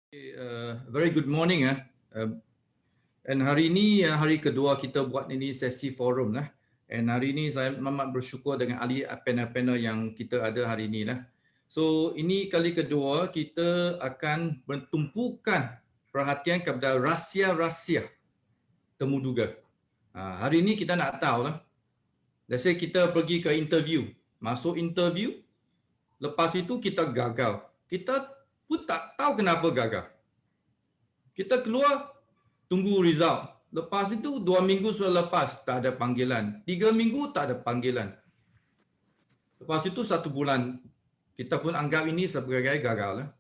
Very good morning. And hari ini hari kedua kita buat ini sesi forum lah. And hari ini saya amat bersyukur dengan ahli panel-panel yang kita ada hari ini lah. So ini kali kedua kita akan bertumpukan perhatian kepada rahsia-rahsia temuduga. Hari ini kita nak tahu lah. Let's say kita pergi ke interview. Masuk interview, lepas itu kita gagal. Kita pun tak tahu kenapa gagal. Kita keluar, tunggu result. Lepas itu 2 minggu sudah lepas, tak ada panggilan. 3 minggu tak ada panggilan. Lepas itu 1 bulan, kita pun anggap ini sebagai gagal.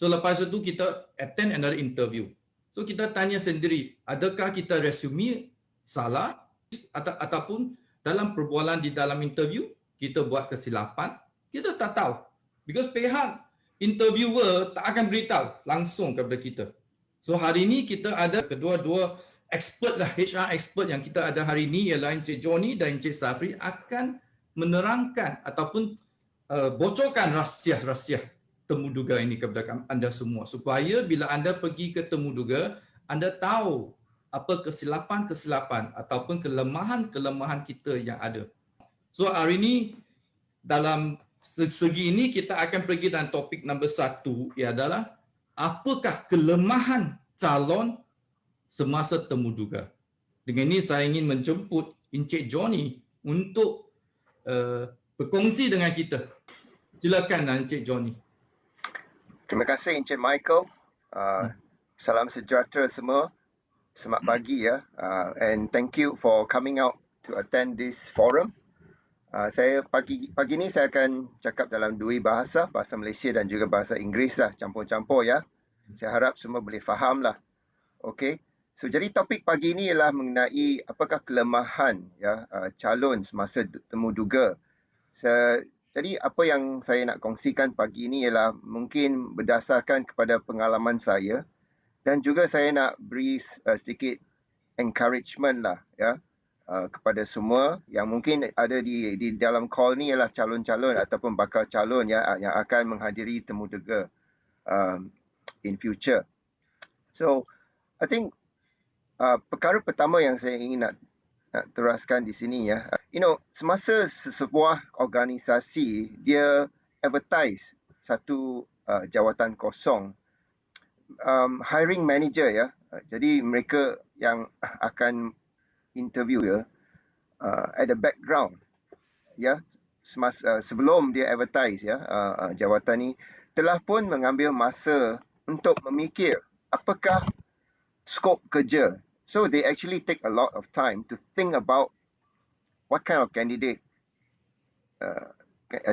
So lepas itu kita attend another interview. So kita tanya sendiri, adakah kita resume salah ataupun dalam perbualan di dalam interview kita buat kesilapan? Kita tak tahu. Because pihak interviewer tak akan beritahu langsung kepada kita. So hari ini kita ada kedua-dua expert lah, HR expert yang kita ada hari ini ialah Encik Johnny dan Encik Safri akan menerangkan ataupun bocorkan rahsia-rahsia temuduga ini kepada anda semua supaya bila anda pergi ke temuduga anda tahu apa kesilapan-kesilapan ataupun kelemahan-kelemahan kita yang ada. So hari ini dalam segi ini kita akan pergi dalam topik nombor 1 ialah apakah kelemahan calon semasa temuduga. Dengan ini saya ingin menjemput Encik Johnny untuk berkongsi dengan kita. Silakan Encik Johnny. Terima kasih Encik Michael. Salam sejahtera semua. Selamat pagi ya. And thank you for coming out to attend this forum. Saya pagi ni saya akan cakap dalam 2 bahasa, bahasa Malaysia dan juga bahasa Inggeris lah, campur-campur ya. Saya harap semua boleh faham lah. Okey. So jadi topik pagi ni ialah mengenai apakah kelemahan ya calon semasa temuduga. Jadi apa yang saya nak kongsikan pagi ini ialah mungkin berdasarkan kepada pengalaman saya dan juga saya nak beri sedikit encouragement lah ya kepada semua yang mungkin ada di dalam call ni ialah calon-calon ataupun bakal calon ya yang akan menghadiri temuduga in future. So I think perkara pertama yang saya ingin nak teraskan di sini ya, semasa sebuah organisasi dia advertise satu jawatan kosong, hiring manager ya, jadi mereka yang akan interview ya, at the background ya, sebelum dia advertise ya jawatan ni telah pun mengambil masa untuk memikir apakah skop kerja. So they actually take a lot of time to think about what kind of candidate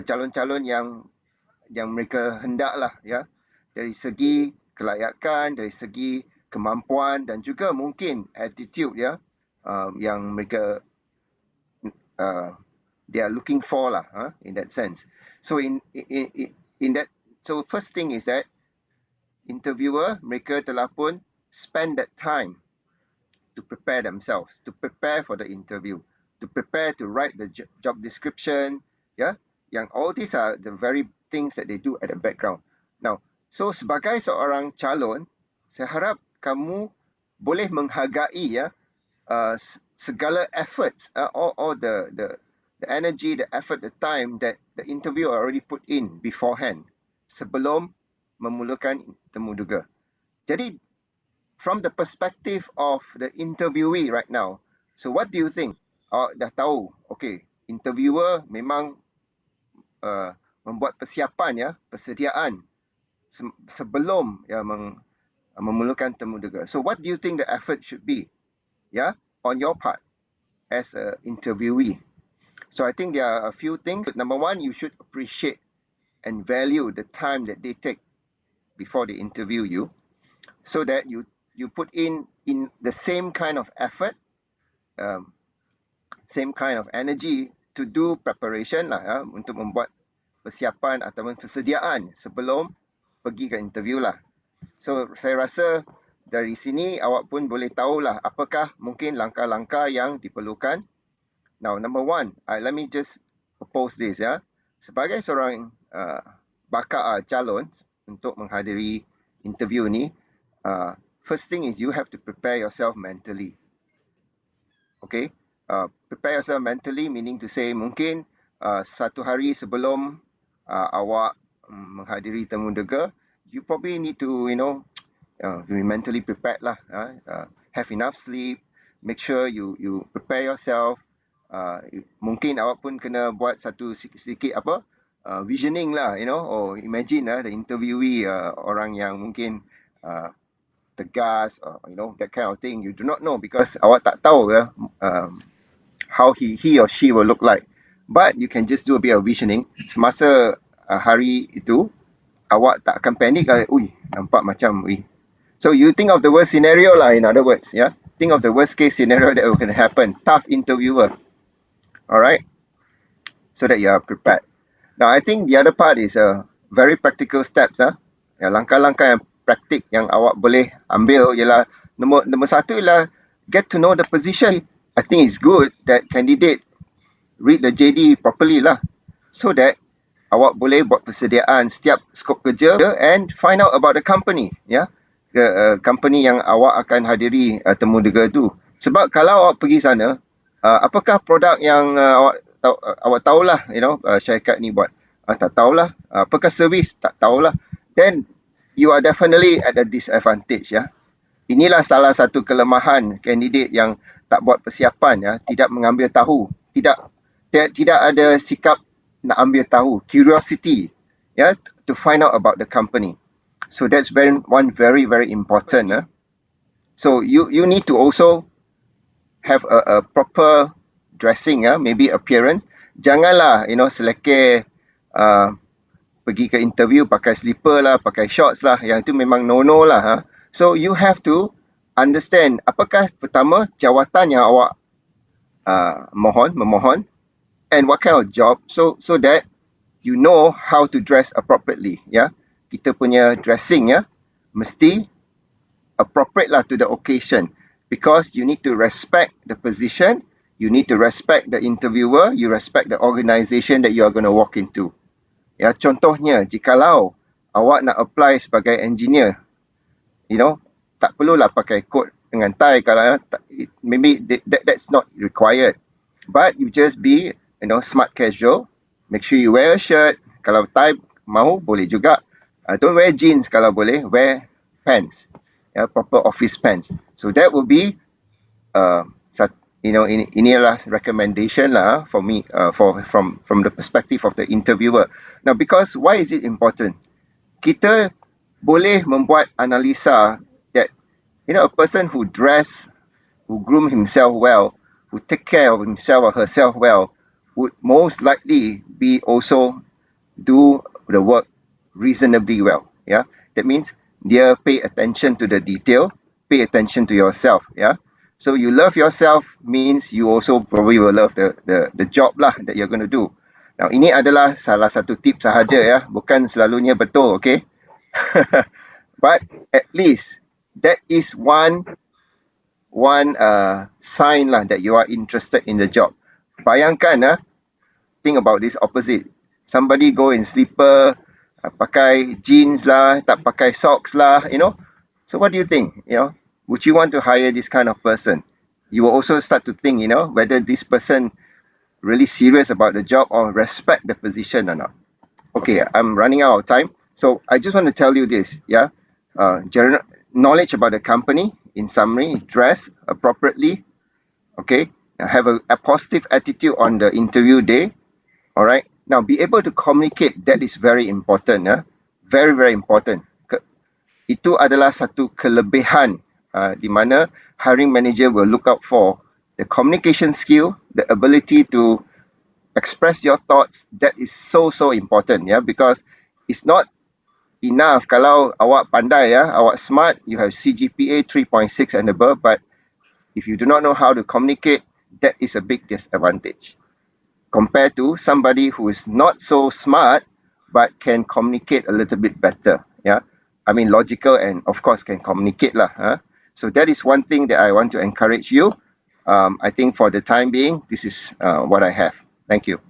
calon-calon yang mereka hendaklah ya, dari segi kelayakan, dari segi kemampuan dan juga mungkin attitude ya yang mereka they are looking for lah in that sense. So in that, so first thing is that interviewer mereka telah pun spend that time to prepare themselves, to prepare for the interview, to prepare to write the job description, yeah, yang all these are the very things that they do at the background. Now, so sebagai seorang calon, saya harap kamu boleh menghargai ya segala efforts, all the energy, the effort, the time that the interviewer already put in beforehand sebelum memulakan temuduga. Jadi from the perspective of the interviewee right now, so what do you think? Dah tahu, okay, interviewer memang membuat persiapan ya, persediaan sebelum ya memulakan temuduga. So what do you think the effort should be, yeah, on your part as a interviewee? So I think there are a few things. Number one, you should appreciate and value the time that they take before they interview you, so that you put in the same kind of effort, same kind of energy to do preparation lah ya, untuk membuat persiapan ataupun persediaan sebelum pergi ke interview lah. So saya rasa dari sini awak pun boleh tahulah apakah mungkin langkah-langkah yang diperlukan. Now number one, let me just propose this ya. Sebagai seorang bakal calon untuk menghadiri interview ni, first thing is you have to prepare yourself mentally. Okay, prepare yourself mentally meaning to say mungkin satu hari sebelum awak menghadiri temu dega, you probably need to be mentally prepared lah. Have enough sleep, make sure you prepare yourself. Mungkin awak pun kena buat satu sedikit visioning lah, or imagine the interviewee orang yang mungkin tegas, that kind of thing. You do not know because awak tak tahu how he or she will look like. But you can just do a bit of visioning. Semasa hari itu, awak tak akan panik kalau, nampak macam, So you think of the worst scenario lah, in other words, yeah. Think of the worst case scenario that will happen. Tough interviewer. Alright? So that you are prepared. Now, I think the other part is very practical steps. Langkah-langkah yang praktik yang awak boleh ambil ialah nombor satu ialah get to know the position. I think it's good that candidate read the JD properly lah, so that awak boleh buat persediaan setiap skop kerja and find out about the company, company yang awak akan hadiri temu dega tu. Sebab kalau awak pergi sana, apakah produk yang awak tahulah, syarikat ni buat, tak tahulah. Apakah servis, tak tahulah. Then you are definitely at a disadvantage, Inilah salah satu kelemahan kandidat yang tak buat persiapan, tidak mengambil tahu, tidak ada sikap nak ambil tahu, curiosity, to find out about the company. So that's one very important. So you need to also have a proper dressing, maybe appearance. Janganlah selekeh pergi ke interview pakai slipper lah, pakai shorts lah, yang itu memang no lah. So you have to understand apakah pertama jawatan yang awak memohon, and what kind of job, so that you know how to dress appropriately. Kita punya dressing mesti appropriate lah to the occasion, because you need to respect the position, you need to respect the interviewer, you respect the organisation that you are going to walk into. Contohnya, jikalau awak nak apply sebagai engineer, tak perlulah pakai coat dengan tie, kalau maybe that's not required, but you just be smart casual. Make sure you wear a shirt. Kalau tie mahu, boleh juga. Don't wear jeans kalau boleh. Wear pants, proper office pants. So that will be inilah recommendation lah for me, from the perspective of the interviewer. Now, because why is it important? Kita boleh membuat analisa that a person who groom himself well, who take care of himself or herself well, would most likely be also do the work reasonably well. That means dia pay attention to the detail, pay attention to yourself. So you love yourself means you also probably will love the job lah that you're going to do. Now, ini adalah salah satu tip sahaja, bukan selalunya betul, okay? But at least that is one sign lah that you are interested in the job. Bayangkan, think about this opposite. Somebody go in slipper, pakai jeans lah, tak pakai socks lah, So what do you think? Would you want to hire this kind of person? You will also start to think, whether this person really serious about the job or respect the position or not. Okay, I'm running out of time. So I just want to tell you this, general knowledge about the company, in summary, dress appropriately, okay? Have a positive attitude on the interview day, all right? Now, be able to communicate, that is very important, very important. Itu adalah satu kelebihan di mana hiring manager will look out for. The communication skill, the ability to express your thoughts, that is so important, because it's not enough kalau awak pandai, awak smart, you have CGPA 3.6 and above, but if you do not know how to communicate, that is a big disadvantage compared to somebody who is not so smart but can communicate a little bit better. I mean, logical and of course can communicate lah. So that is one thing that I want to encourage you. I think for the time being, this is what I have. Thank you.